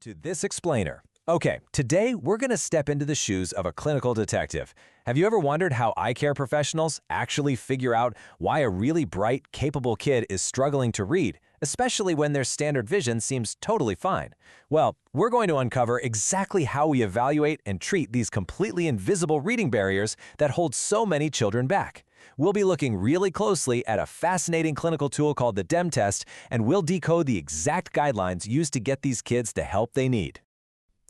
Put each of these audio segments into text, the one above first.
to this explainer. Okay, today we're going to step into the shoes of a clinical detective. Have you ever wondered how eye care professionals actually figure out why a really bright, capable kid is struggling to read, especially when their standard vision seems totally fine? Well, we're going to uncover exactly how we evaluate and treat these completely invisible reading barriers that hold so many children back. We'll be looking really closely at a fascinating clinical tool called the DEM test, and we'll decode the exact guidelines used to get these kids the help they need.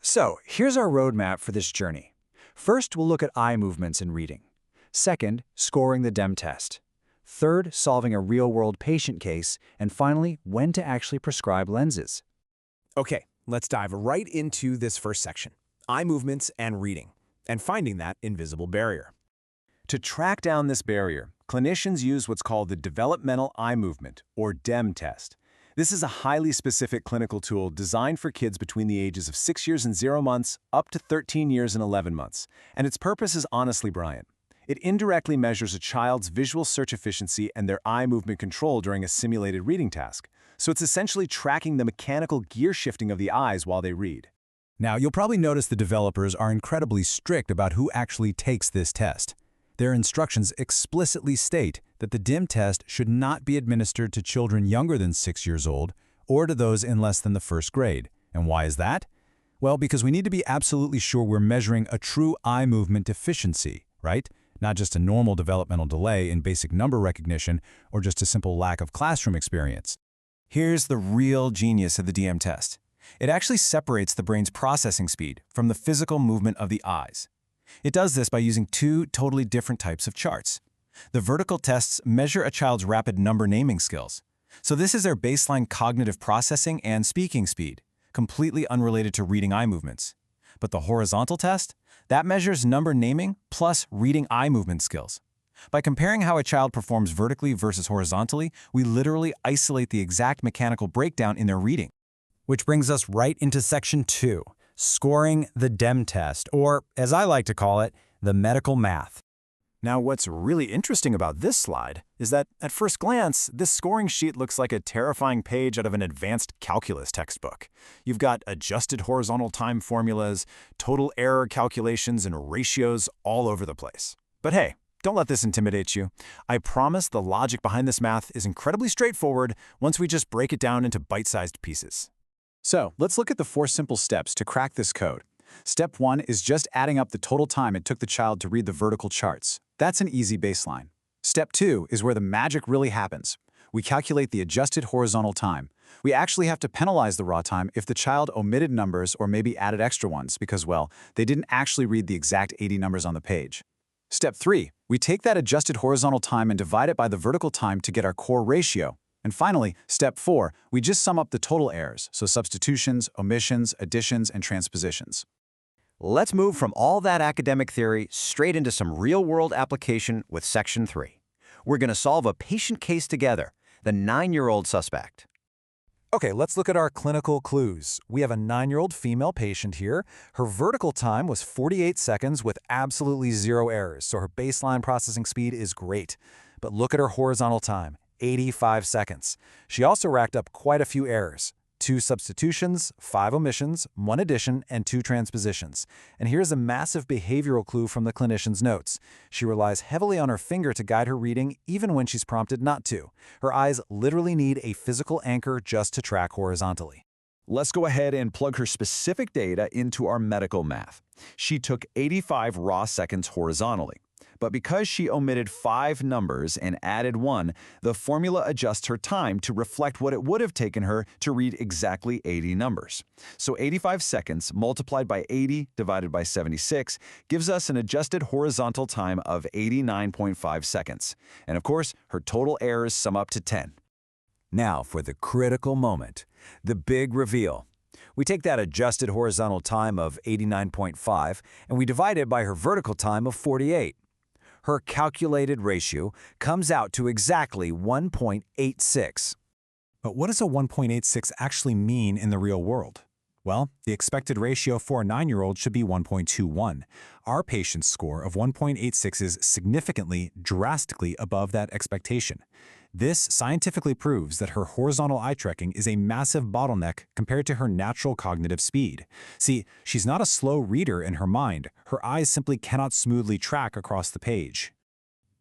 So, here's our roadmap for this journey. First, we'll look at eye movements in reading. Second, scoring the DEM test. Third, solving a real-world patient case. And finally, when to actually prescribe lenses. Okay, let's dive right into this first section, eye movements and reading, and finding that invisible barrier. To track down this barrier, clinicians use what's called the Developmental Eye Movement, or DEM test. This is a highly specific clinical tool designed for kids between the ages of 6 years and 0 months up to 13 years and 11 months, and its purpose is honestly brilliant. It indirectly measures a child's visual search efficiency and their eye movement control during a simulated reading task, so it's essentially tracking the mechanical gear shifting of the eyes while they read. Now, you'll probably notice the developers are incredibly strict about who actually takes this test. Their instructions explicitly state that the DEM test should not be administered to children younger than 6 years old or to those in less than the first grade. And why is that? Well, because we need to be absolutely sure we're measuring a true eye movement deficiency, right? Not just a normal developmental delay in basic number recognition or just a simple lack of classroom experience. Here's the real genius of the DEM test. It actually separates the brain's processing speed from the physical movement of the eyes. It does this by using two totally different types of charts. The vertical tests measure a child's rapid number naming skills. So this is their baseline cognitive processing and speaking speed, completely unrelated to reading eye movements. But the horizontal test, that measures number naming plus reading eye movement skills. By comparing how a child performs vertically versus horizontally, we literally isolate the exact mechanical breakdown in their reading. Which brings us right into Section 2, scoring the DEM test, or, as I like to call it, the medical math. Now, what's really interesting about this slide is that, at first glance, this scoring sheet looks like a terrifying page out of an advanced calculus textbook. You've got adjusted horizontal time formulas, total error calculations, and ratios all over the place. But hey, don't let this intimidate you. I promise the logic behind this math is incredibly straightforward once we just break it down into bite-sized pieces. So, let's look at the 4 simple steps to crack this code. Step 1 is just adding up the total time it took the child to read the vertical charts. That's an easy baseline. Step 2 is where the magic really happens. We calculate the adjusted horizontal time. We actually have to penalize the raw time if the child omitted numbers or maybe added extra ones because, well, they didn't actually read the exact 80 numbers on the page. Step 3, we take that adjusted horizontal time and divide it by the vertical time to get our core ratio. And finally, Step 4, we just sum up the total errors, so substitutions, omissions, additions, and transpositions. Let's move from all that academic theory straight into some real-world application with Section 3. We're going to solve a patient case together, the 9-year-old suspect. Okay, let's look at our clinical clues. We have a 9-year-old female patient here. Her vertical time was 48 seconds with absolutely 0 errors, so her baseline processing speed is great. But look at her horizontal time, 85 seconds. She also racked up quite a few errors. 2 substitutions, 5 omissions, 1 addition, and 2 transpositions. And here's a massive behavioral clue from the clinician's notes. She relies heavily on her finger to guide her reading even when she's prompted not to. Her eyes literally need a physical anchor just to track horizontally. Let's go ahead and plug her specific data into our medical math. She took 85 raw seconds horizontally. But because she omitted 5 numbers and added 1, the formula adjusts her time to reflect what it would have taken her to read exactly 80 numbers. So 85 seconds multiplied by 80 divided by 76 gives us an adjusted horizontal time of 89.5 seconds. And of course, her total errors sum up to 10. Now for the critical moment, the big reveal. We take that adjusted horizontal time of 89.5 and we divide it by her vertical time of 48. Her calculated ratio comes out to exactly 1.86. But what does a 1.86 actually mean in the real world? Well, the expected ratio for a 9-year-old should be 1.21. Our patient's score of 1.86 is significantly, drastically above that expectation. This scientifically proves that her horizontal eye tracking is a massive bottleneck compared to her natural cognitive speed. See, she's not a slow reader in her mind. Her eyes simply cannot smoothly track across the page.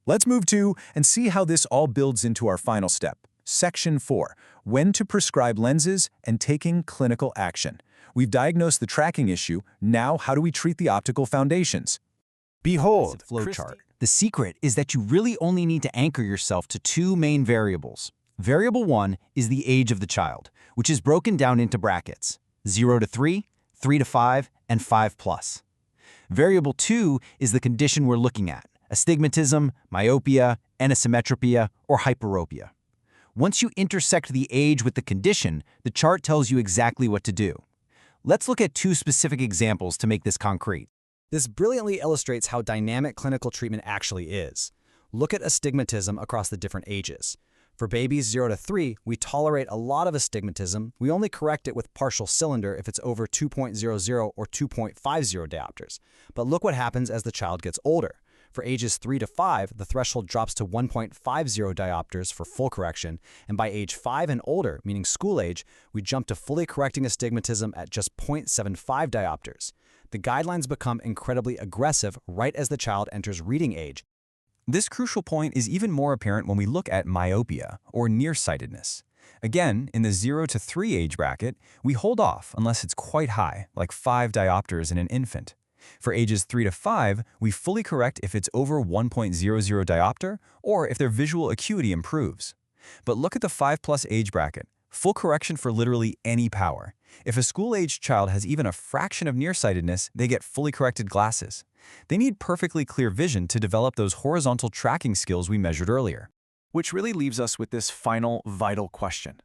Let's move to and see how this all builds into our final step. Section 4. When to prescribe lenses and taking clinical action. We've diagnosed the tracking issue. Now, how do we treat the optical foundations? Behold, Flowchart. The secret is that you really only need to anchor yourself to two main variables. Variable 1 is the age of the child, which is broken down into brackets: 0 to 3, 3 to 5, and 5+. Variable 2 is the condition we're looking at: astigmatism, myopia, anisometropia, or hyperopia. Once you intersect the age with the condition, the chart tells you exactly what to do. Let's look at two specific examples to make this concrete. This brilliantly illustrates how dynamic clinical treatment actually is. Look at astigmatism across the different ages. For babies 0 to 3, we tolerate a lot of astigmatism. We only correct it with partial cylinder if it's over 2.00 or 2.50 diopters. But look what happens as the child gets older. For ages 3 to 5, the threshold drops to 1.50 diopters for full correction, and by age 5 and older, meaning school age, we jump to fully correcting astigmatism at just 0.75 diopters. The guidelines become incredibly aggressive right as the child enters reading age. This crucial point is even more apparent when we look at myopia, or nearsightedness. Again, in the 0 to 3 age bracket, we hold off unless it's quite high, like 5 diopters in an infant. For ages 3 to 5, we fully correct if it's over 1.00 diopter or if their visual acuity improves. But look at the 5+ age bracket. Full correction for literally any power. If a school-aged child has even a fraction of nearsightedness, they get fully corrected glasses. They need perfectly clear vision to develop those horizontal tracking skills we measured earlier. Which really leaves us with this final vital question.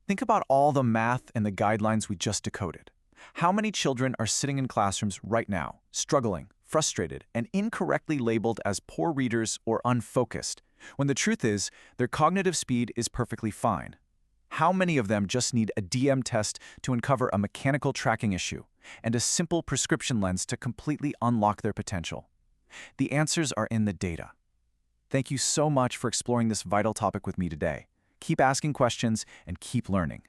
Think about all the math and the guidelines we just decoded. How many children are sitting in classrooms right now, struggling, frustrated, and incorrectly labeled as poor readers or unfocused, when the truth is their cognitive speed is perfectly fine? How many of them just need a DEM test to uncover a mechanical tracking issue and a simple prescription lens to completely unlock their potential? The answers are in the data. Thank you so much for exploring this vital topic with me today. Keep asking questions and keep learning.